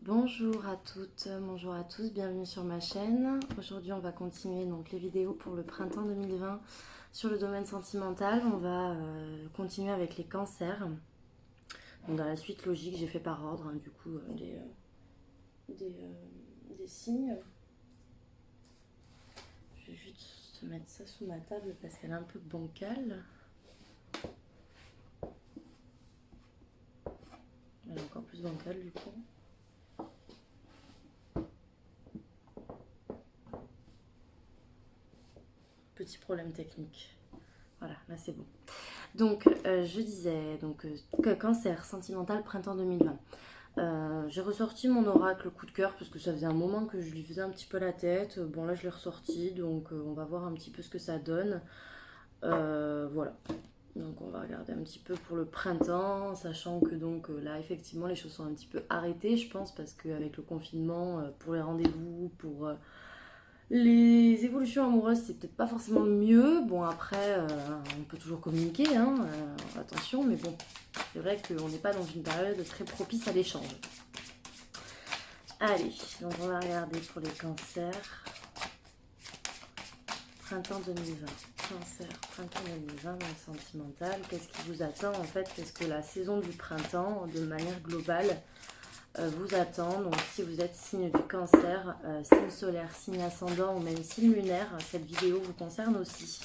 Bonjour à toutes, bonjour à tous, bienvenue sur ma chaîne. Aujourd'hui on va continuer donc les vidéos pour le printemps 2020 sur le domaine sentimental. On va continuer avec les cancers. Donc dans la suite logique j'ai fait par ordre du coup des signes. Je vais juste mettre ça sous ma table parce qu'elle est un peu bancale. Elle est encore plus bancale du coup. Petit problème technique. Voilà, là c'est bon. Donc, je disais, cancer sentimental printemps 2020. J'ai ressorti mon oracle coup de cœur parce que ça faisait un moment que je lui faisais un petit peu la tête. Bon, là je l'ai ressorti, donc on va voir un petit peu ce que ça donne. Voilà. Donc on va regarder un petit peu pour le printemps, sachant que là effectivement les choses sont un petit peu arrêtées, je pense, parce qu'avec le confinement, pour les rendez-vous, pour les évolutions amoureuses, c'est peut-être pas forcément le mieux. Bon, après, on peut toujours communiquer, hein, attention, mais bon, c'est vrai qu'on n'est pas dans une période très propice à l'échange. Allez, donc on va regarder pour les cancers. Printemps 2020. Cancer, printemps 2020 dans le sentimental. Qu'est-ce qui vous attend en fait? Qu'est-ce que la saison du printemps, de manière globale, vous attend? Donc si vous êtes signe du cancer, signe solaire, signe ascendant ou même signe lunaire, cette vidéo vous concerne aussi.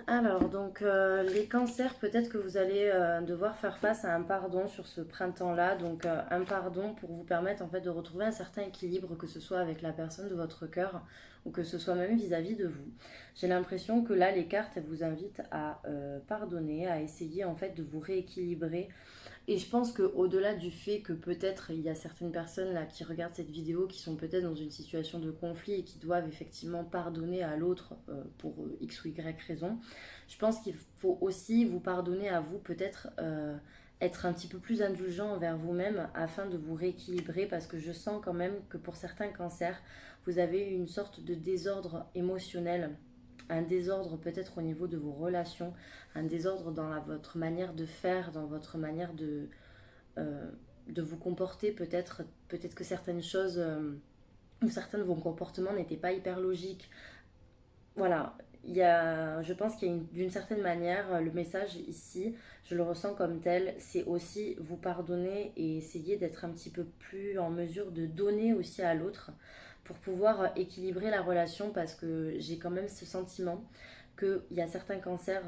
Alors, les cancers, peut-être que vous allez devoir faire face à un pardon sur ce printemps-là. Donc, un pardon pour vous permettre en fait de retrouver un certain équilibre, que ce soit avec la personne de votre cœur ou que ce soit même vis-à-vis de vous. J'ai l'impression que là, les cartes, elles vous invitent à pardonner, à essayer en fait de vous rééquilibrer. Et je pense qu'au-delà du fait que peut-être il y a certaines personnes là qui regardent cette vidéo qui sont peut-être dans une situation de conflit et qui doivent effectivement pardonner à l'autre pour X ou Y raison, je pense qu'il faut aussi vous pardonner à vous, peut-être être un petit peu plus indulgent envers vous-même afin de vous rééquilibrer, parce que je sens quand même que pour certains cancers, vous avez une sorte de désordre émotionnel, un désordre peut-être au niveau de vos relations, un désordre dans votre manière de faire, dans votre manière euh, de vous comporter. Peut-être que certaines choses ou certains de vos comportements n'étaient pas hyper logiques. Voilà, je pense qu'il y a d'une certaine manière, le message ici, je le ressens comme tel, c'est aussi vous pardonner et essayer d'être un petit peu plus en mesure de donner aussi à l'autre pour pouvoir équilibrer la relation, parce que j'ai quand même ce sentiment qu'il y a certains cancers,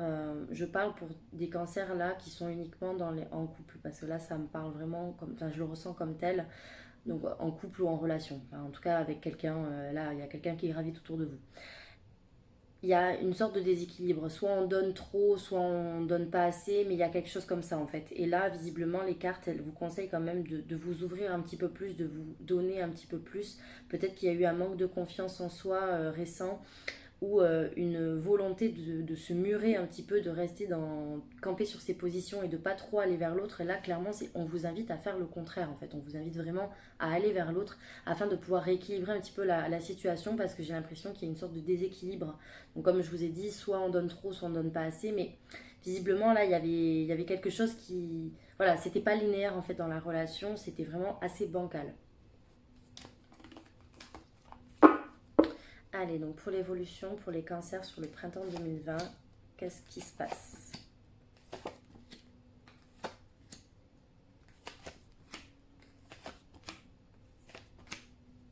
je parle pour des cancers là qui sont uniquement en couple, parce que là ça me parle vraiment comme, enfin je le ressens comme tel, donc en couple ou en relation, enfin, en tout cas avec quelqu'un, là il y a quelqu'un qui gravite autour de vous. Il y a une sorte de déséquilibre. Soit on donne trop, soit on donne pas assez, mais il y a quelque chose comme ça en fait. Et là, visiblement, les cartes, elles vous conseillent quand même de vous ouvrir un petit peu plus, de vous donner un petit peu plus. Peut-être qu'il y a eu un manque de confiance en soi récent, ou une volonté de se murer un petit peu, de rester camper sur ses positions et de pas trop aller vers l'autre. Et là, clairement, on vous invite à faire le contraire en fait. On vous invite vraiment à aller vers l'autre afin de pouvoir rééquilibrer un petit peu la situation, parce que j'ai l'impression qu'il y a une sorte de déséquilibre. Donc, comme je vous ai dit, soit on donne trop, soit on donne pas assez, mais visiblement là, il y avait quelque chose qui. Voilà, c'était pas linéaire en fait dans la relation, c'était vraiment assez bancal. Allez, donc pour l'évolution, pour les cancers sur le printemps 2020, qu'est-ce qui se passe?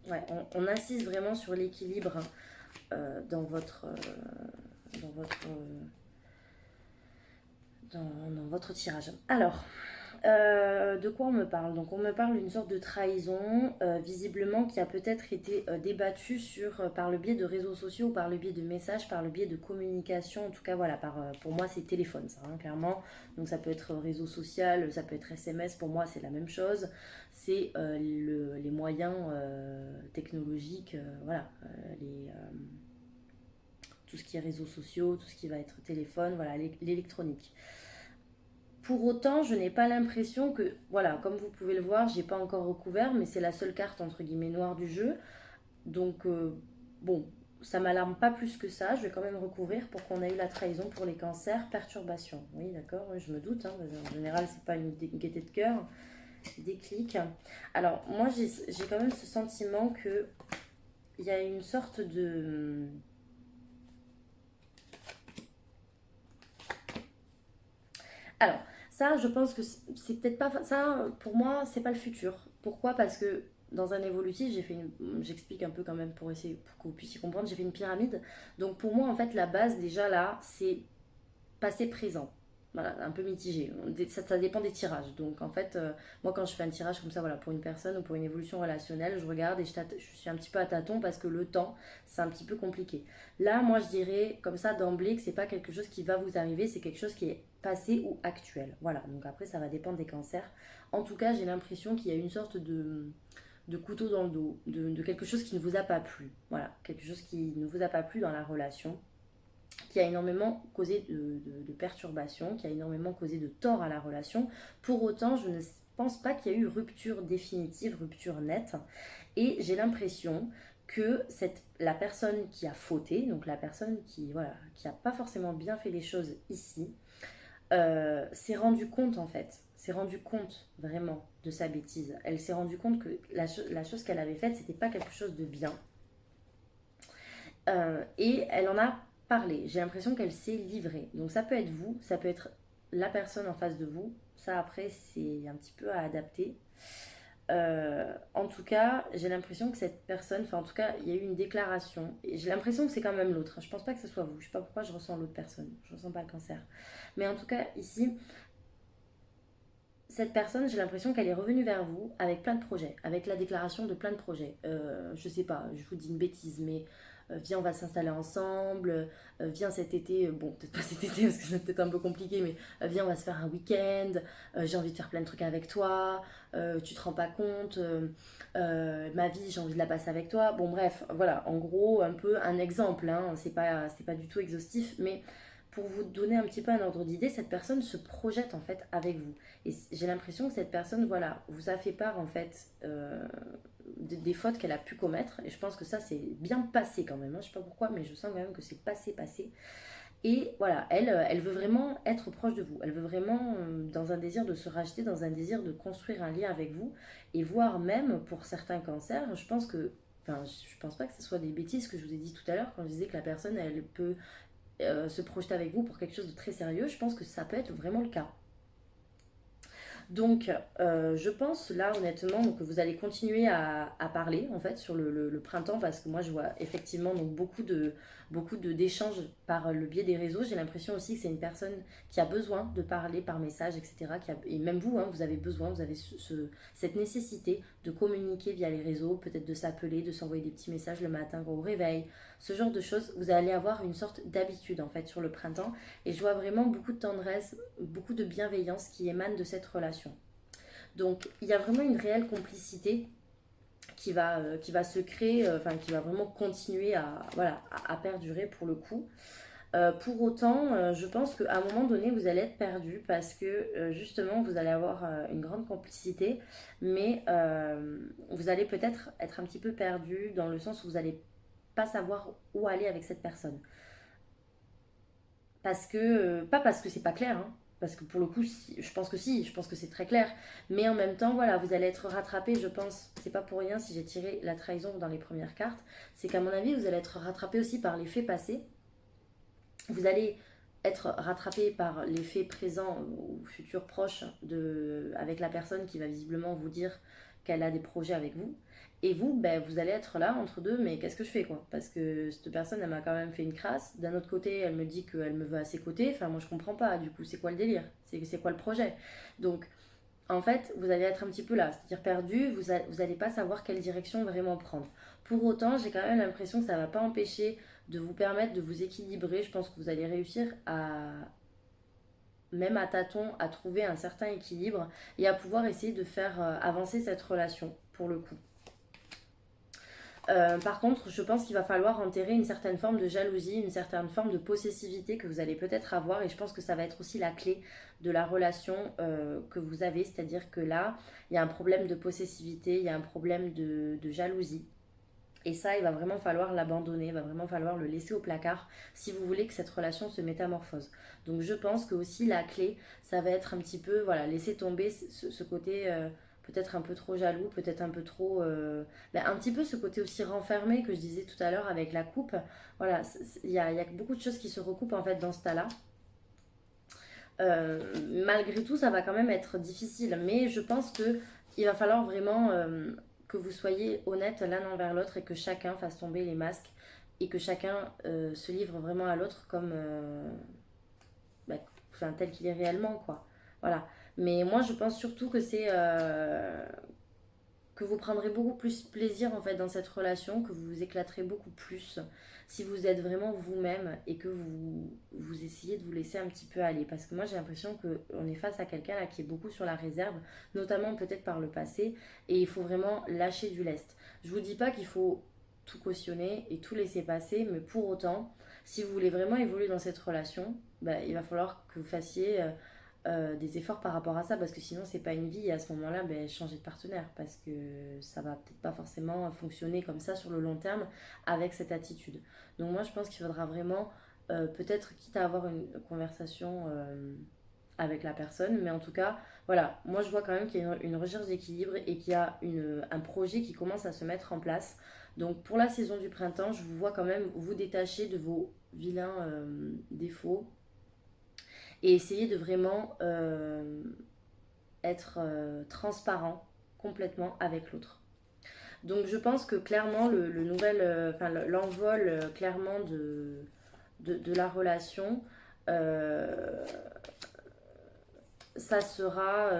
Ouais, on insiste vraiment sur l'équilibre dans dans votre tirage. Alors, de quoi on me parle? Donc on me parle d'une sorte de trahison, visiblement qui a peut-être été débattue par le biais de réseaux sociaux, par le biais de messages, par le biais de communication. En tout cas, voilà, pour moi c'est téléphone, ça, hein, clairement. Donc ça peut être réseau social, ça peut être SMS. Pour moi c'est la même chose. C'est les moyens technologiques, voilà, tout ce qui est réseaux sociaux, tout ce qui va être téléphone, voilà, l'électronique. Pour autant, je n'ai pas l'impression que, voilà, comme vous pouvez le voir, j'ai pas encore recouvert, mais c'est la seule carte entre guillemets noire du jeu. Donc, bon, ça m'alarme pas plus que ça. Je vais quand même recouvrir pour qu'on ait eu la trahison pour les cancers, perturbation. Oui, d'accord, oui, je me doute, hein, parce en général, c'est pas une gaieté de cœur, déclic. Alors, moi, j'ai quand même ce sentiment que il y a une sorte de. Alors, ça, je pense que c'est peut-être pas. Ça, pour moi, c'est pas le futur. Pourquoi? Parce que dans un évolutif, j'explique un peu quand même pour essayer, pour que vous puissiez comprendre, j'ai fait une pyramide. Donc, pour moi, en fait, la base, déjà là, c'est passé présent. Voilà, un peu mitigé. Ça dépend des tirages. Donc en fait, moi quand je fais un tirage comme ça, voilà, pour une personne ou pour une évolution relationnelle, je regarde et je suis un petit peu à tâtons parce que le temps, c'est un petit peu compliqué. Là, moi je dirais comme ça d'emblée que c'est pas quelque chose qui va vous arriver, c'est quelque chose qui est passé ou actuel. Voilà, donc après ça va dépendre des cancers. En tout cas, j'ai l'impression qu'il y a une sorte de couteau dans le dos, de quelque chose qui ne vous a pas plu. Voilà, quelque chose qui ne vous a pas plu dans la relation, qui a énormément causé de perturbations, qui a énormément causé de tort à la relation. Pour autant, je ne pense pas qu'il y a eu rupture définitive, rupture nette. Et j'ai l'impression que la personne qui a fauté, donc la personne qui voilà, qui n'a pas forcément bien fait les choses ici, s'est rendu compte en fait, s'est rendu compte vraiment de sa bêtise. Elle s'est rendu compte que la chose qu'elle avait faite, c'était pas quelque chose de bien. Et elle en a parlé. J'ai l'impression qu'elle s'est livrée. Donc ça peut être vous, ça peut être la personne en face de vous. Ça après c'est un petit peu à adapter. En tout cas, j'ai l'impression que cette personne, enfin en tout cas, il y a eu une déclaration. Et j'ai l'impression que c'est quand même l'autre. Je pense pas que ce soit vous. Je sais pas pourquoi je ressens l'autre personne. Je ressens pas le cancer. Mais en tout cas, ici, cette personne, j'ai l'impression qu'elle est revenue vers vous avec plein de projets, avec la déclaration de plein de projets. Je sais pas, je vous dis une bêtise, mais viens, on va s'installer ensemble, viens cet été, bon, peut-être pas cet été parce que c'est peut-être un peu compliqué, mais viens, on va se faire un week-end, j'ai envie de faire plein de trucs avec toi, tu te rends pas compte, ma vie, j'ai envie de la passer avec toi. Bon, bref, voilà, en gros, un peu un exemple, hein, c'est pas du tout exhaustif, mais pour vous donner un petit peu un ordre d'idée, cette personne se projette en fait avec vous. Et j'ai l'impression que cette personne, voilà, vous a fait part en fait des fautes qu'elle a pu commettre. Et je pense que ça, c'est bien passé quand même, hein. Je sais pas pourquoi, mais je sens quand même que c'est passé. Et voilà, elle veut vraiment être proche de vous. Elle veut vraiment, dans un désir de se racheter, dans un désir de construire un lien avec vous. Et voire même, pour certains cancers, je pense que... Enfin, je pense pas que ce soit des bêtises que je vous ai dit tout à l'heure quand je disais que la personne, elle peut se projeter avec vous pour quelque chose de très sérieux. Je pense que ça peut être vraiment le cas. Donc, je pense là honnêtement donc, que vous allez continuer à parler en fait sur le printemps parce que moi je vois effectivement donc, beaucoup d'échanges par le biais des réseaux. J'ai l'impression aussi que c'est une personne qui a besoin de parler par message, etc. Et même vous, hein, vous avez besoin, vous avez cette nécessité de communiquer via les réseaux, peut-être de s'appeler, de s'envoyer des petits messages le matin au réveil, ce genre de choses. Vous allez avoir une sorte d'habitude en fait sur le printemps et je vois vraiment beaucoup de tendresse, beaucoup de bienveillance qui émane de cette relation. Donc il y a vraiment une réelle complicité qui va se créer, enfin qui va vraiment continuer voilà, à perdurer pour le coup. Pour autant, je pense qu'à un moment donné, vous allez être perdu parce que justement, vous allez avoir une grande complicité, mais vous allez peut-être être un petit peu perdu dans le sens où vous n'allez pas savoir où aller avec cette personne. Parce que, pas parce que c'est pas clair, hein, parce que pour le coup, je pense que si, je pense que c'est très clair. Mais en même temps, voilà, vous allez être rattrapé, je pense. C'est pas pour rien si j'ai tiré la trahison dans les premières cartes. C'est qu'à mon avis, vous allez être rattrapé aussi par les faits passés. Vous allez être rattrapé par les faits présents ou futurs proches avec la personne qui va visiblement vous dire qu'elle a des projets avec vous. Et vous, ben, vous allez être là entre deux, mais qu'est-ce que je fais quoi? Parce que cette personne, elle m'a quand même fait une crasse. D'un autre côté, elle me dit qu'elle me veut à ses côtés. Enfin, moi, je comprends pas. Du coup, c'est quoi le délire? C'est quoi le projet? Donc, en fait, vous allez être un petit peu là, c'est-à-dire perdu, vous allez pas savoir quelle direction vraiment prendre. Pour autant, j'ai quand même l'impression que ça va pas empêcher de vous permettre de vous équilibrer. Je pense que vous allez réussir à, même à tâtons, à trouver un certain équilibre et à pouvoir essayer de faire avancer cette relation, pour le coup. Par contre, je pense qu'il va falloir enterrer une certaine forme de jalousie, une certaine forme de possessivité que vous allez peut-être avoir. Et je pense que ça va être aussi la clé de la relation que vous avez. C'est-à-dire que là, il y a un problème de possessivité, il y a un problème de jalousie. Et ça, il va vraiment falloir l'abandonner, il va vraiment falloir le laisser au placard si vous voulez que cette relation se métamorphose. Donc je pense que aussi la clé, ça va être un petit peu, voilà, laisser tomber ce côté peut-être un peu trop jaloux, peut-être un peu trop... un petit peu ce côté aussi renfermé que je disais tout à l'heure avec la coupe. Voilà, il y a beaucoup de choses qui se recoupent en fait dans ce tas-là. Malgré tout, ça va quand même être difficile, mais je pense que il va falloir vraiment que vous soyez honnêtes l'un envers l'autre et que chacun fasse tomber les masques et que chacun se livre vraiment à l'autre comme bah, enfin, tel qu'il est réellement, quoi. Voilà. Mais moi, je pense surtout que c'est que vous prendrez beaucoup plus plaisir en fait dans cette relation, que vous vous éclaterez beaucoup plus si vous êtes vraiment vous-même et que vous essayez de vous laisser un petit peu aller. Parce que moi j'ai l'impression qu'on est face à quelqu'un là qui est beaucoup sur la réserve, notamment peut-être par le passé, et il faut vraiment lâcher du lest. Je vous dis pas qu'il faut tout cautionner et tout laisser passer, mais pour autant, si vous voulez vraiment évoluer dans cette relation, bah, il va falloir que vous fassiez des efforts par rapport à ça parce que sinon c'est pas une vie et à ce moment-là changer de partenaire parce que ça va peut-être pas forcément fonctionner comme ça sur le long terme avec cette attitude. Donc moi je pense qu'il faudra vraiment peut-être quitte à avoir une conversation avec la personne, mais en tout cas voilà, moi je vois quand même qu'il y a une recherche d'équilibre et qu'il y a un projet qui commence à se mettre en place. Donc pour la saison du printemps, je vous vois quand même vous détacher de vos vilains défauts et essayer de vraiment être transparent complètement avec l'autre. Donc je pense que clairement le nouvel, l'envol clairement de la relation, euh, ça sera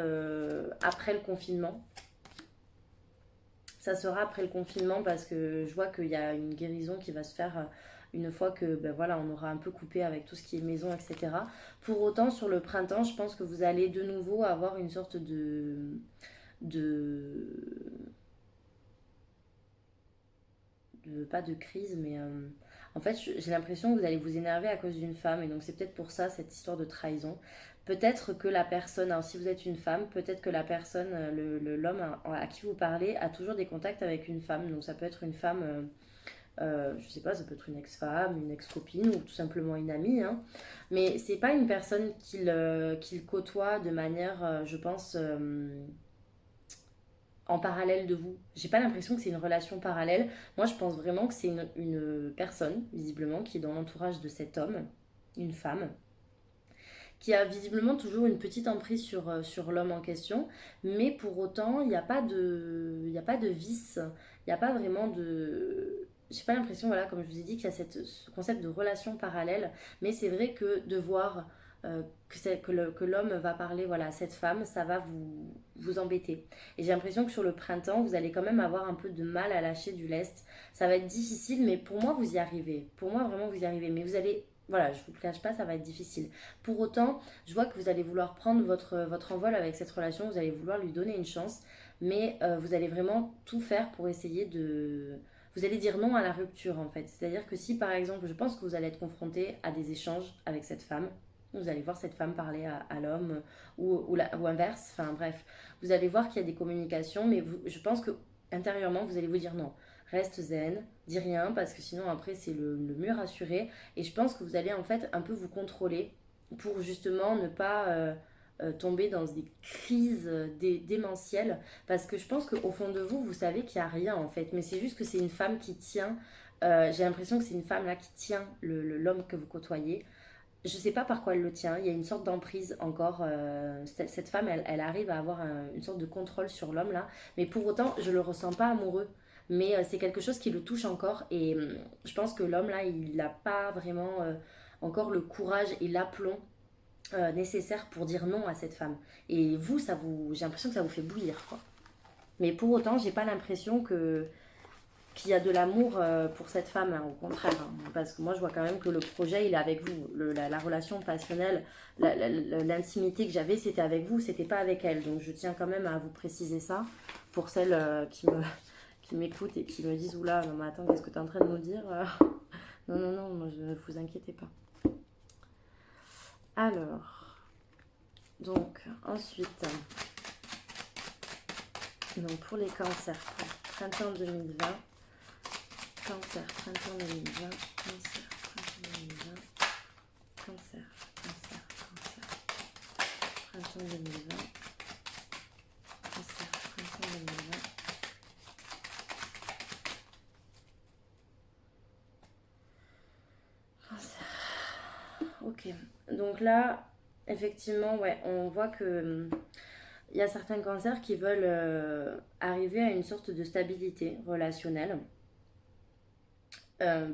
après le confinement. Ça sera après le confinement parce que je vois qu'il y a une guérison qui va se faire une fois que ben voilà, on aura un peu coupé avec tout ce qui est maison, etc. Pour autant, sur le printemps, je pense que vous allez de nouveau avoir une sorte de, pas de crise, mais en fait, j'ai l'impression que vous allez vous énerver à cause d'une femme, et donc c'est peut-être pour ça cette histoire de trahison. Peut-être que la personne, alors si vous êtes une femme, peut-être que la personne, l'homme à qui vous parlez, a toujours des contacts avec une femme, donc ça peut être une femme, je sais pas, ça peut être une ex-femme, une ex-copine ou tout simplement une amie, hein. Mais c'est pas une personne qu'il côtoie de manière, je pense, en parallèle de vous. J'ai pas l'impression que c'est une relation parallèle. Moi, je pense vraiment que c'est une personne, visiblement, qui est dans l'entourage de cet homme, une femme, qui a visiblement toujours une petite emprise sur l'homme en question, mais pour autant, il n'y a pas de vice, il n'y a pas vraiment de... J'ai pas l'impression, voilà, comme je vous ai dit, qu'il y a ce concept de relation parallèle, mais c'est vrai que de voir que l'homme va parler voilà, à cette femme, ça va vous embêter. Et j'ai l'impression que sur le printemps, vous allez quand même avoir un peu de mal à lâcher du lest. Ça va être difficile, mais pour moi, vous y arrivez. Pour moi, vraiment, vous y arrivez. Mais vous allez voilà, je vous le cache pas, ça va être difficile. Pour autant, je vois que vous allez vouloir prendre votre envol avec cette relation, vous allez vouloir lui donner une chance, mais vous allez vraiment tout faire pour essayer de... Vous allez dire non à la rupture en fait. C'est-à-dire que si par exemple, je pense que vous allez être confronté à des échanges avec cette femme, vous allez voir cette femme parler à l'homme ou inverse, enfin bref, vous allez voir qu'il y a des communications, mais je pense que intérieurement, vous allez vous dire non, reste zen, dis rien, parce que sinon après c'est le mur assuré. Et je pense que vous allez en fait un peu vous contrôler pour justement ne pas tomber dans des crises démentielles. Parce que je pense qu'au fond de vous, vous savez qu'il n'y a rien en fait. Mais c'est juste que c'est une femme qui tient. J'ai l'impression que c'est une femme là qui tient l'homme que vous côtoyez. Je sais pas par quoi elle le tient. Il y a une sorte d'emprise encore. Cette femme, elle arrive à avoir une sorte de contrôle sur l'homme là. Mais pour autant, je le ressens pas amoureux. Mais c'est quelque chose qui le touche encore. Et je pense que l'homme là, il n'a pas vraiment encore le courage et l'aplomb nécessaire pour dire non à cette femme. Et vous, j'ai l'impression que ça vous fait bouillir, quoi. Mais pour autant, j'ai pas l'impression qu'il y a de l'amour pour cette femme, hein, au contraire, hein. Parce que moi je vois quand même que le projet il est avec vous, la relation passionnelle, l'intimité que j'avais c'était avec vous, c'était pas avec elle, donc je tiens quand même à vous préciser ça pour celles qui m'écoutent et qui me disent oula, non mais attends, qu'est-ce que tu es en train de nous dire? Non, non, non, moi, ne vous inquiétez pas. Alors, donc ensuite, donc pour les cancers, pour printemps 2020, cancer, printemps 2020, cancer, printemps 2020, cancer, cancer, cancer, printemps 2020, cancer, printemps 2020. Ok, donc là, effectivement, ouais, on voit que il y a certains cancers qui veulent arriver à une sorte de stabilité relationnelle.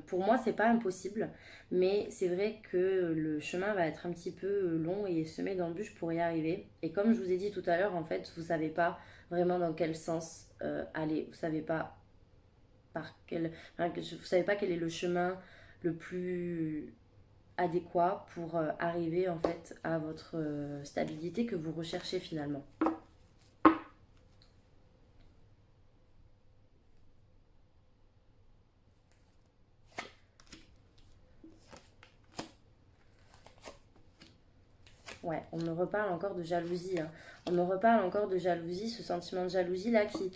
Pour moi, c'est pas impossible, mais c'est vrai que le chemin va être un petit peu long et semé d'embûches pour y arriver. Et comme je vous ai dit tout à l'heure, en fait, vous savez pas vraiment dans quel sens aller. Vous savez pas vous savez pas quel est le chemin le plus adéquat pour arriver en fait à votre stabilité que vous recherchez finalement. Ouais, on me reparle encore de jalousie, hein. On me reparle encore de jalousie, ce sentiment de jalousie là qui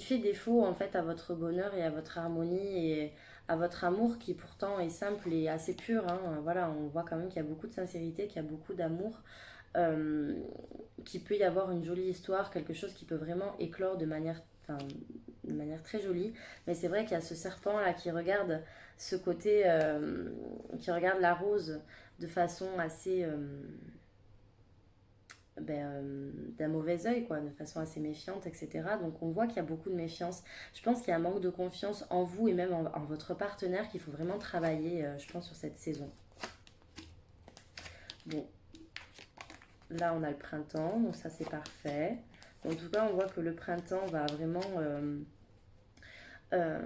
fait défaut en fait à votre bonheur et à votre harmonie et à votre amour qui pourtant est simple et assez pur, hein. Voilà, on voit quand même qu'il y a beaucoup de sincérité, qu'il y a beaucoup d'amour, euh, qu'il peut y avoir une jolie histoire, quelque chose qui peut vraiment éclore enfin, de manière très jolie. Mais c'est vrai qu'il y a ce serpent là qui regarde ce côté, qui regarde la rose de façon assez d'un mauvais œil, quoi, de façon assez méfiante, etc. Donc on voit qu'il y a beaucoup de méfiance. Je pense qu'il y a un manque de confiance en vous et même en votre partenaire qu'il faut vraiment travailler, je pense, sur cette saison. Bon, là on a le printemps, donc ça c'est parfait. En tout cas, on voit que le printemps va vraiment euh,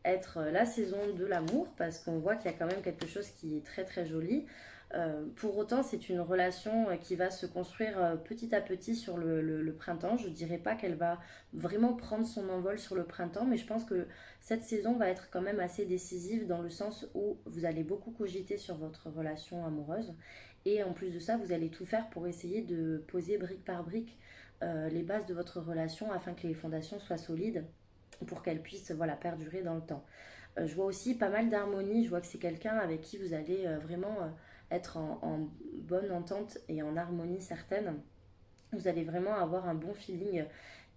être la saison de l'amour parce qu'on voit qu'il y a quand même quelque chose qui est très très joli. Pour autant, c'est une relation qui va se construire petit à petit sur le printemps. Je ne dirais pas qu'elle va vraiment prendre son envol sur le printemps, mais je pense que cette saison va être quand même assez décisive dans le sens où vous allez beaucoup cogiter sur votre relation amoureuse. Et en plus de ça, vous allez tout faire pour essayer de poser brique par brique les bases de votre relation afin que les fondations soient solides pour qu'elles puissent voilà, perdurer dans le temps. Je vois aussi pas mal d'harmonie, je vois que c'est quelqu'un avec qui vous allez vraiment être en bonne entente et en harmonie certaine. Vous allez vraiment avoir un bon feeling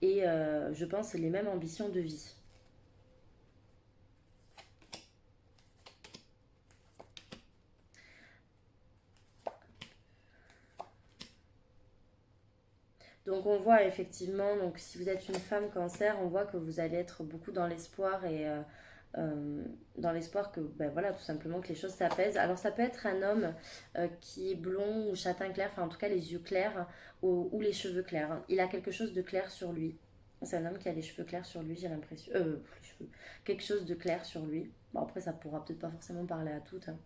et je pense les mêmes ambitions de vie. Donc on voit effectivement, donc si vous êtes une femme cancer, on voit que vous allez être beaucoup dans l'espoir et dans l'espoir que ben voilà tout simplement que les choses s'apaisent. Alors ça peut être un homme qui est blond ou châtain clair, enfin en tout cas les yeux clairs ou les cheveux clairs. Il a quelque chose de clair sur lui. C'est un homme qui a les cheveux clairs sur lui, j'ai l'impression. Les cheveux. Quelque chose de clair sur lui. Bon après ça pourra peut-être pas forcément parler à toutes, hein.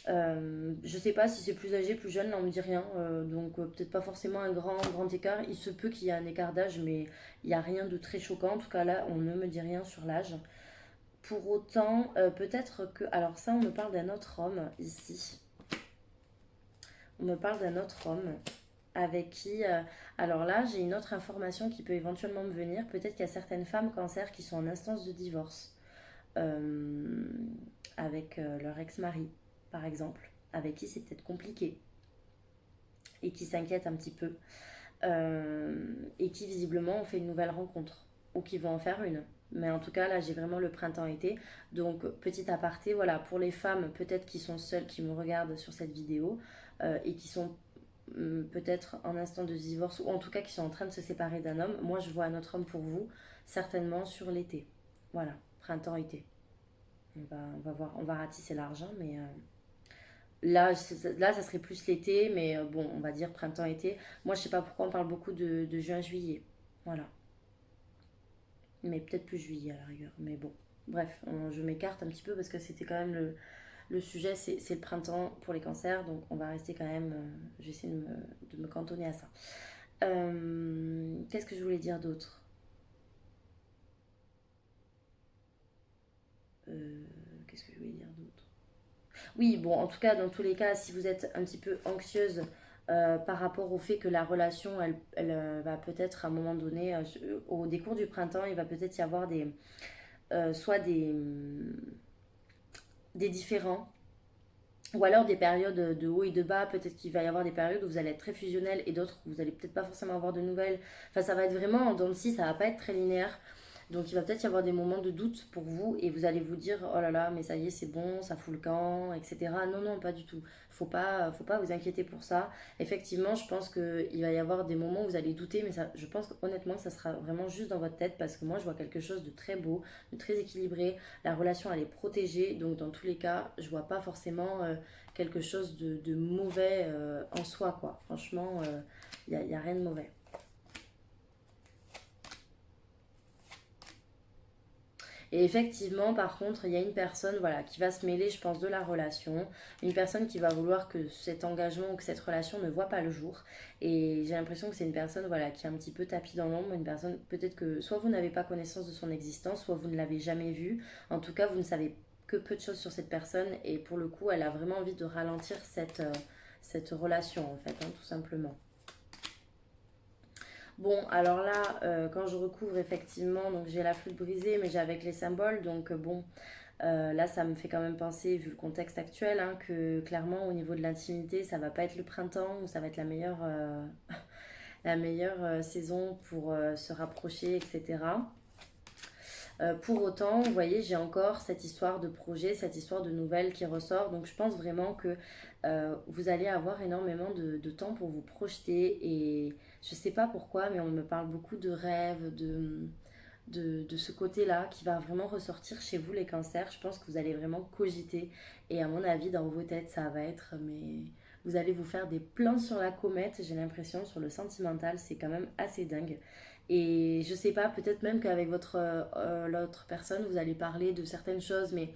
Je sais pas si c'est plus âgé, plus jeune, là on me dit rien. Donc peut-être pas forcément un grand écart. Il se peut qu'il y ait un écart d'âge, mais il n'y a rien de très choquant. En tout cas là, on ne me dit rien sur l'âge. Pour autant, peut-être que... Alors ça, on me parle d'un autre homme ici. On me parle d'un autre homme avec qui... alors là, j'ai une autre information qui peut éventuellement me venir. Peut-être qu'il y a certaines femmes cancer qui sont en instance de divorce euh, avec leur ex-mari, par exemple, avec qui c'est peut-être compliqué et qui s'inquiètent un petit peu et qui visiblement ont fait une nouvelle rencontre ou qui vont en faire une. Mais en tout cas, là, j'ai vraiment le printemps-été. Donc, petit aparté, voilà, pour les femmes, peut-être qui sont seules, qui me regardent sur cette vidéo et qui sont peut-être en instant de divorce ou en tout cas qui sont en train de se séparer d'un homme, moi, je vois un autre homme pour vous, certainement sur l'été. Voilà, printemps-été. On va voir, on va ratisser l'argent, mais là, ça serait plus l'été, mais bon, on va dire printemps-été. Moi, je sais pas pourquoi on parle beaucoup de juin-juillet. Voilà. Mais peut-être plus juillet à la rigueur. Mais bon, bref, je m'écarte un petit peu parce que c'était quand même le sujet, c'est le printemps pour les cancers. Donc, on va rester quand même. J'essaie de me cantonner à ça. Qu'est-ce que je voulais dire d'autre? Oui, bon, en tout cas, dans tous les cas, si vous êtes un petit peu anxieuse par rapport au fait que la relation, elle va peut-être à un moment donné, au décours du printemps, il va peut-être y avoir soit des différends, ou alors des périodes de haut et de bas. Peut-être qu'il va y avoir des périodes où vous allez être très fusionnel et d'autres où vous allez peut-être pas forcément avoir de nouvelles. Enfin, ça va être vraiment en dents de scie, ça va pas être très linéaire. Donc il va peut-être y avoir des moments de doute pour vous et vous allez vous dire oh là là mais ça y est c'est bon, ça fout le camp, etc. Non non pas du tout. Faut pas vous inquiéter pour ça. Effectivement je pense qu'il va y avoir des moments où vous allez douter mais ça, je pense honnêtement que ça sera vraiment juste dans votre tête parce que moi je vois quelque chose de très beau, de très équilibré. La relation elle est protégée donc dans tous les cas je vois pas forcément quelque chose de mauvais en soi quoi. Franchement y a rien de mauvais. Et effectivement, par contre, il y a une personne voilà, qui va se mêler, je pense, de la relation. Une personne qui va vouloir que cet engagement ou que cette relation ne voit pas le jour. Et j'ai l'impression que c'est une personne voilà, qui est un petit peu tapis dans l'ombre. Une personne, peut-être que soit vous n'avez pas connaissance de son existence, soit vous ne l'avez jamais vue. En tout cas, vous ne savez que peu de choses sur cette personne. Et pour le coup, elle a vraiment envie de ralentir cette relation, en fait, hein, tout simplement. Bon, alors là, quand je recouvre effectivement, donc j'ai la flûte brisée, mais j'ai avec les symboles, donc bon, là ça me fait quand même penser, vu le contexte actuel, hein, que clairement au niveau de l'intimité, ça va pas être le printemps où ça va être la meilleure saison pour se rapprocher, etc. Pour autant, vous voyez, j'ai encore cette histoire de projet, cette histoire de nouvelles qui ressort. Donc je pense vraiment que vous allez avoir énormément de temps pour vous projeter. Et je sais pas pourquoi, mais on me parle beaucoup de rêves, de ce côté-là qui va vraiment ressortir chez vous les cancers. Je pense que vous allez vraiment cogiter. Et à mon avis, dans vos têtes, ça va être... Mais vous allez vous faire des plans sur la comète, j'ai l'impression, sur le sentimental. C'est quand même assez dingue. Et je sais pas, peut-être même qu'avec l'autre personne, vous allez parler de certaines choses, mais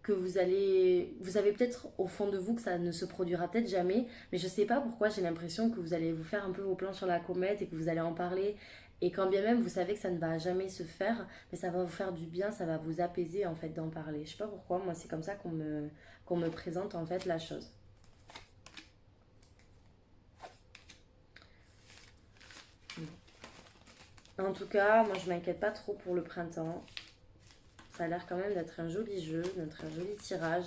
que vous savez peut-être au fond de vous que ça ne se produira peut-être jamais, mais je sais pas pourquoi j'ai l'impression que vous allez vous faire un peu vos plans sur la comète et que vous allez en parler. Et quand bien même vous savez que ça ne va jamais se faire, mais ça va vous faire du bien, ça va vous apaiser en fait d'en parler. Je sais pas pourquoi, moi c'est comme ça qu'on me présente en fait la chose. En tout cas, moi je m'inquiète pas trop pour le printemps. Ça a l'air quand même d'être un joli jeu, d'être un joli tirage.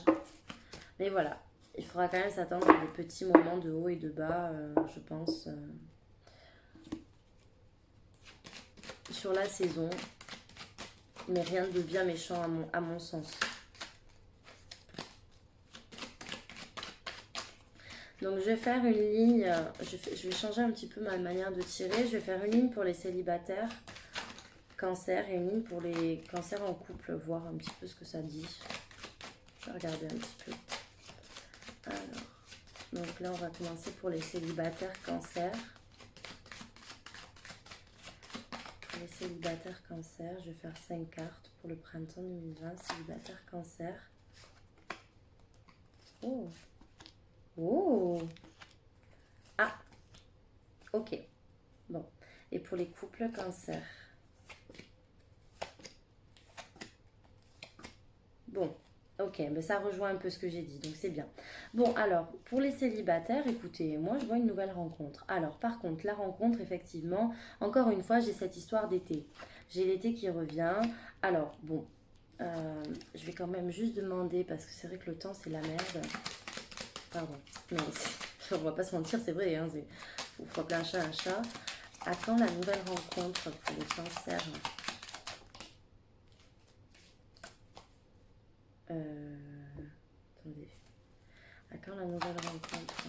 Mais voilà, il faudra quand même s'attendre à des petits moments de haut et de bas, je pense, sur la saison. Mais rien de bien méchant à mon sens. Donc je vais faire une ligne, je vais changer un petit peu ma manière de tirer. Je vais faire une ligne pour les célibataires, cancer, et une ligne pour les cancers en couple, voir un petit peu ce que ça dit. Je vais regarder un petit peu. Alors, donc là on va commencer pour les célibataires cancer. Pour les célibataires cancer, je vais faire 5 cartes pour le printemps 2020, célibataire cancer. Oh, oh, ah, ok, bon. Et pour les couples cancer. Bon, ok, mais ça rejoint un peu ce que j'ai dit, donc c'est bien. Bon, alors, pour les célibataires, écoutez, moi je vois une nouvelle rencontre. Alors, par contre, la rencontre, effectivement, encore une fois, j'ai cette histoire d'été. J'ai l'été qui revient. Alors, bon, je vais quand même juste demander, parce que c'est vrai que le temps, c'est la merde. Pardon, mais on va pas se mentir, c'est vrai, hein, faut appeler un chat un chat. À quand la nouvelle rencontre pour les cancers? Attendez. À quand la nouvelle rencontre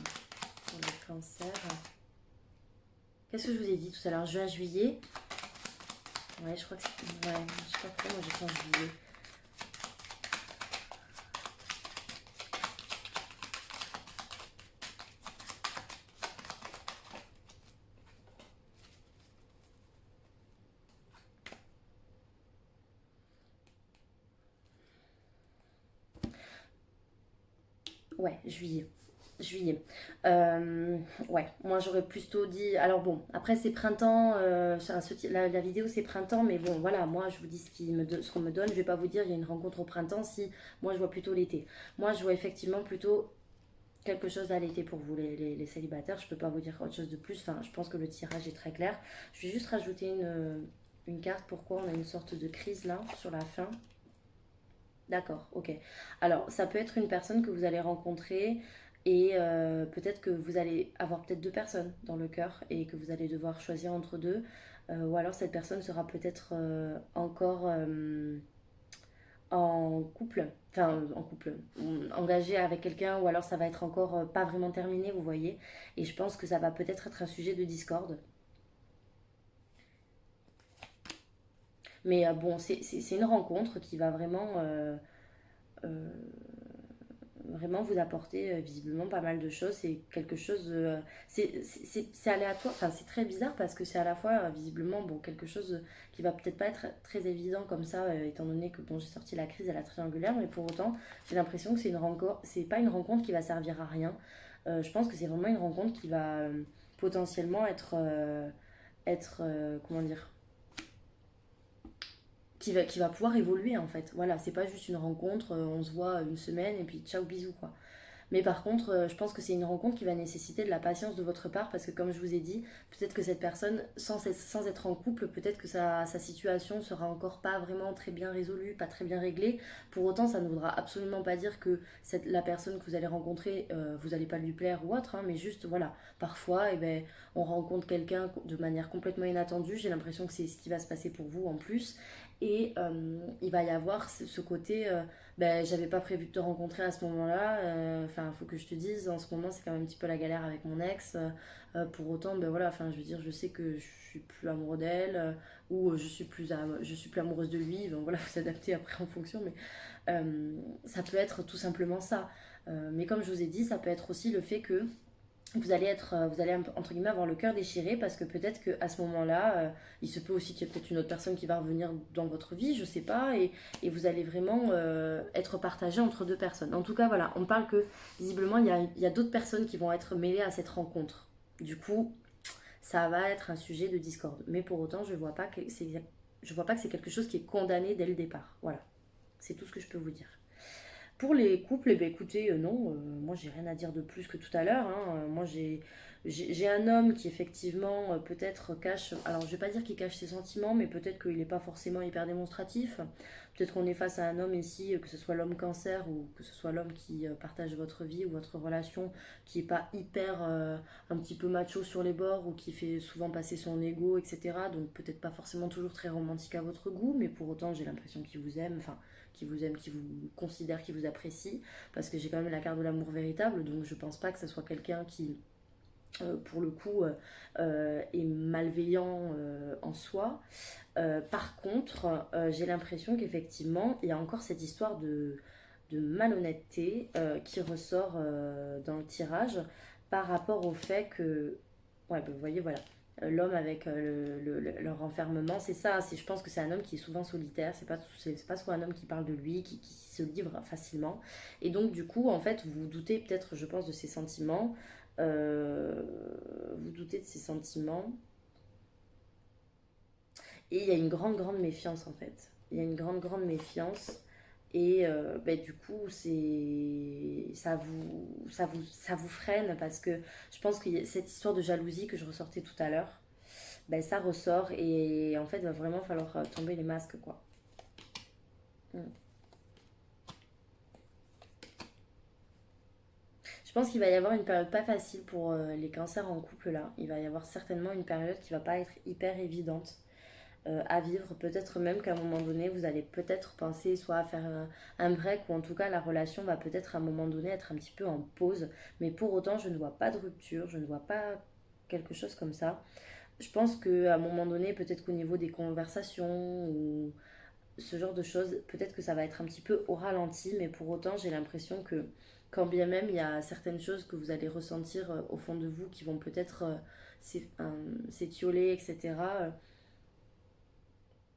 pour les cancers? Qu'est-ce que je vous ai dit tout à l'heure? Juin, juillet? Ouais, je crois que c'est... Ouais, je sais pas pourquoi, moi j'ai en juillet. Ouais, juillet. Juillet. Euh, ouais, moi j'aurais plutôt dit. Alors bon, après c'est printemps, la vidéo c'est printemps, mais bon voilà, moi je vous dis ce qu'on me donne. Je vais pas vous dire il y a une rencontre au printemps si moi je vois plutôt l'été. Moi je vois effectivement plutôt quelque chose à l'été pour vous les célibataires. Je peux pas vous dire autre chose de plus. Enfin, je pense que le tirage est très clair. Je vais juste rajouter une carte. Pourquoi on a une sorte de crise là sur la fin. D'accord, ok. Alors, ça peut être une personne que vous allez rencontrer et peut-être que vous allez avoir peut-être deux personnes dans le cœur et que vous allez devoir choisir entre deux. Ou alors cette personne sera peut-être encore en couple, enfin en couple, engagée avec quelqu'un ou alors ça va être encore pas vraiment terminé, vous voyez. Et je pense que ça va peut-être être un sujet de discorde. Mais bon, c'est une rencontre qui va euh, vraiment vous apporter visiblement pas mal de choses. C'est quelque chose. C'est aléatoire. Enfin, c'est très bizarre parce que c'est à la fois visiblement bon, quelque chose qui va peut-être pas être très évident comme ça, étant donné que bon, j'ai sorti la crise à la triangulaire, mais pour autant, j'ai l'impression que c'est pas une rencontre qui va servir à rien. Je pense que c'est vraiment une rencontre qui va potentiellement comment dire, qui va pouvoir évoluer en fait. Voilà, c'est pas juste une rencontre, on se voit une semaine et puis ciao bisous quoi. Mais par contre, je pense que c'est une rencontre qui va nécessiter de la patience de votre part parce que comme je vous ai dit, peut-être que cette personne, sans être en couple, peut-être que sa situation sera encore pas vraiment très bien résolue, pas très bien réglée. Pour autant, ça ne voudra absolument pas dire que la personne que vous allez rencontrer, vous n'allez pas lui plaire ou autre, hein, mais juste, voilà, parfois, eh ben, on rencontre quelqu'un de manière complètement inattendue. J'ai l'impression que c'est ce qui va se passer pour vous en plus. Et il va y avoir ce côté ben, j'avais pas prévu de te rencontrer à ce moment-là. Enfin, il faut que je te dise, en ce moment, c'est quand même un petit peu la galère avec mon ex. Pour autant, ben voilà, enfin, je veux dire, je sais que je suis plus amoureux d'elle ou je suis plus amoureuse de lui. Ben voilà, faut s'adapter après en fonction, mais ça peut être tout simplement ça. Mais comme je vous ai dit, ça peut être aussi le fait que vous allez entre guillemets avoir le cœur déchiré parce que peut-être qu'à ce moment-là, il se peut aussi qu'il y ait peut-être une autre personne qui va revenir dans votre vie, je sais pas, et vous allez vraiment être partagé entre deux personnes. En tout cas, voilà, on parle que visiblement il y a d'autres personnes qui vont être mêlées à cette rencontre. Du coup, ça va être un sujet de discorde. Mais pour autant, je vois pas que c'est quelque chose qui est condamné dès le départ. Voilà, c'est tout ce que je peux vous dire. Pour les couples, eh ben, écoutez, non, moi j'ai rien à dire de plus que tout à l'heure, hein. Moi j'ai un homme qui effectivement peut-être cache, alors je vais pas dire qu'il cache ses sentiments, mais peut-être qu'il n'est pas forcément hyper démonstratif. Peut-être qu'on est face à un homme ici, que ce soit l'homme cancer ou que ce soit l'homme qui partage votre vie ou votre relation, qui est pas hyper un petit peu macho sur les bords ou qui fait souvent passer son ego, etc. Donc peut-être pas forcément toujours très romantique à votre goût, mais pour autant j'ai l'impression qu'il vous aime, enfin qui vous aime, qui vous considère, qui vous apprécie, parce que j'ai quand même la carte de l'amour véritable, donc je pense pas que ce soit quelqu'un qui, pour le coup, est malveillant en soi. Par contre, j'ai l'impression qu'effectivement, il y a encore cette histoire de malhonnêteté qui ressort dans le tirage par rapport au fait que, ouais, ben, vous voyez, voilà, l'homme avec le renfermement, c'est ça. Je pense que c'est un homme qui est souvent solitaire. C'est pas souvent un homme qui parle de lui, qui se livre facilement. Et donc, du coup, en fait, vous doutez peut-être, je pense, de ses sentiments. Euh, vous doutez de ses sentiments. Et il y a une grande, grande méfiance, en fait. Il y a une grande, grande méfiance. Et ben, du coup, ça vous freine parce que je pense que cette histoire de jalousie que je ressortais tout à l'heure, ben, ça ressort et en fait, il va vraiment falloir tomber les masques, quoi. Mm. Je pense qu'il va y avoir une période pas facile pour les cancers en couple là. Il va y avoir certainement une période qui va pas être hyper évidente à vivre. Peut-être même qu'à un moment donné, vous allez peut-être penser soit à faire un break ou en tout cas la relation va peut-être à un moment donné être un petit peu en pause. Mais pour autant, je ne vois pas de rupture, je ne vois pas quelque chose comme ça. Je pense qu'à un moment donné, peut-être qu'au niveau des conversations ou ce genre de choses, peut-être que ça va être un petit peu au ralenti, mais pour autant, j'ai l'impression que quand bien même il y a certaines choses que vous allez ressentir au fond de vous qui vont peut-être s'étioler, etc.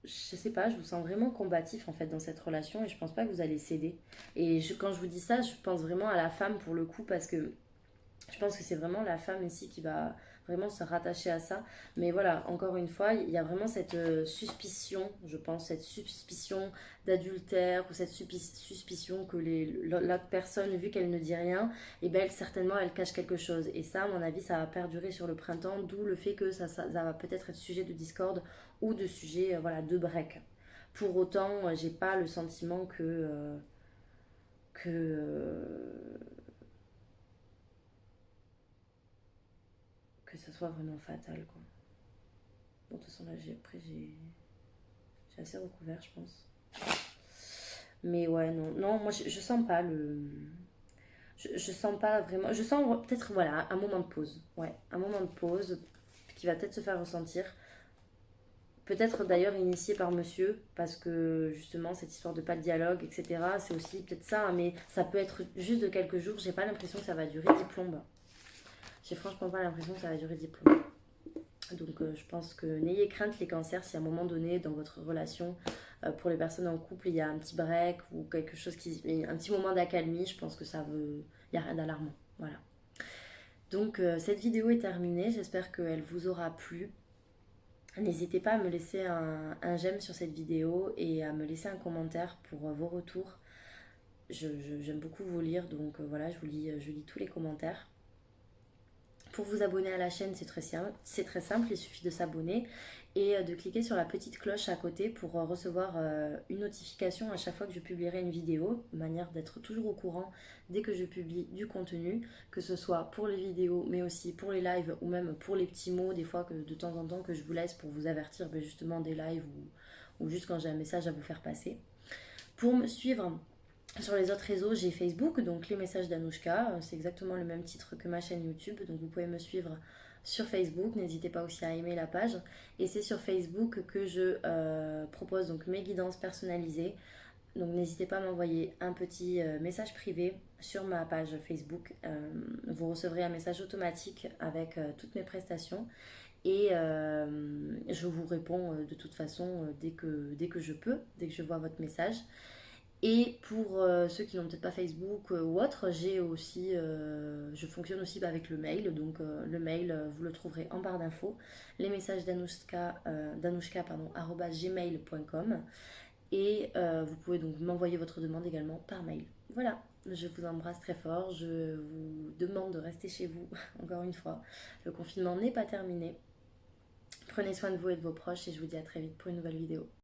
Je sais pas, je vous sens vraiment combatif en fait dans cette relation et je pense pas que vous allez céder. Et quand je vous dis ça, je pense vraiment à la femme pour le coup parce que Je pense que c'est vraiment la femme ici qui va vraiment se rattacher à ça. Mais voilà, encore une fois, il y a vraiment cette suspicion, je pense, cette suspicion d'adultère ou cette suspicion que l'autre personne, vu qu'elle ne dit rien, et ben elle, certainement elle cache quelque chose. Et ça, à mon avis, ça va perdurer sur le printemps, d'où le fait que ça va peut-être être sujet de discorde ou de sujet voilà, de break. Pour autant, j'ai pas le sentiment que ça soit vraiment fatal, quoi. Bon, de toute façon, là, après, j'ai assez recouvert, je pense. Mais ouais, non, non, moi, je sens pas le. Je sens pas vraiment. Je sens peut-être, voilà, un moment de pause. Ouais, un moment de pause qui va peut-être se faire ressentir. Peut-être d'ailleurs initié par monsieur, parce que justement, cette histoire de pas de dialogue, etc., c'est aussi peut-être ça, hein, mais ça peut être juste de quelques jours. J'ai pas l'impression que ça va durer 10 plombes. J'ai franchement pas l'impression que ça va durer 10 plombes. Donc je pense que n'ayez crainte les cancers si à un moment donné dans votre relation, pour les personnes en couple, il y a un petit break ou quelque chose un petit moment d'accalmie, je pense que ça veut. Il n'y a rien d'alarmant. Voilà. Donc cette vidéo est terminée, j'espère qu'elle vous aura plu. N'hésitez pas à me laisser un j'aime sur cette vidéo et à me laisser un commentaire pour vos retours. J'aime beaucoup vous lire, donc voilà, je lis tous les commentaires. Pour vous abonner à la chaîne, c'est très simple, il suffit de s'abonner et de cliquer sur la petite cloche à côté pour recevoir une notification à chaque fois que je publierai une vidéo, de manière d'être toujours au courant dès que je publie du contenu, que ce soit pour les vidéos, mais aussi pour les lives ou même pour les petits mots, des fois que de temps en temps que je vous laisse pour vous avertir justement des lives ou juste quand j'ai un message à vous faire passer. Pour me suivre, sur les autres réseaux, j'ai Facebook, donc les messages d'Anouchka. C'est exactement le même titre que ma chaîne YouTube. Donc vous pouvez me suivre sur Facebook. N'hésitez pas aussi à aimer la page. Et c'est sur Facebook que je propose donc mes guidances personnalisées. Donc n'hésitez pas à m'envoyer un petit message privé sur ma page Facebook. Vous recevrez un message automatique avec toutes mes prestations. Et je vous réponds de toute façon dès que je peux, dès que je vois votre message. Et pour ceux qui n'ont peut-être pas Facebook ou autre, je fonctionne aussi avec le mail. Donc le mail, vous le trouverez en barre d'infos. Les messages d'Anouchka, @gmail.com. Et vous pouvez donc m'envoyer votre demande également par mail. Voilà, je vous embrasse très fort. Je vous demande de rester chez vous, encore une fois. Le confinement n'est pas terminé. Prenez soin de vous et de vos proches et je vous dis à très vite pour une nouvelle vidéo.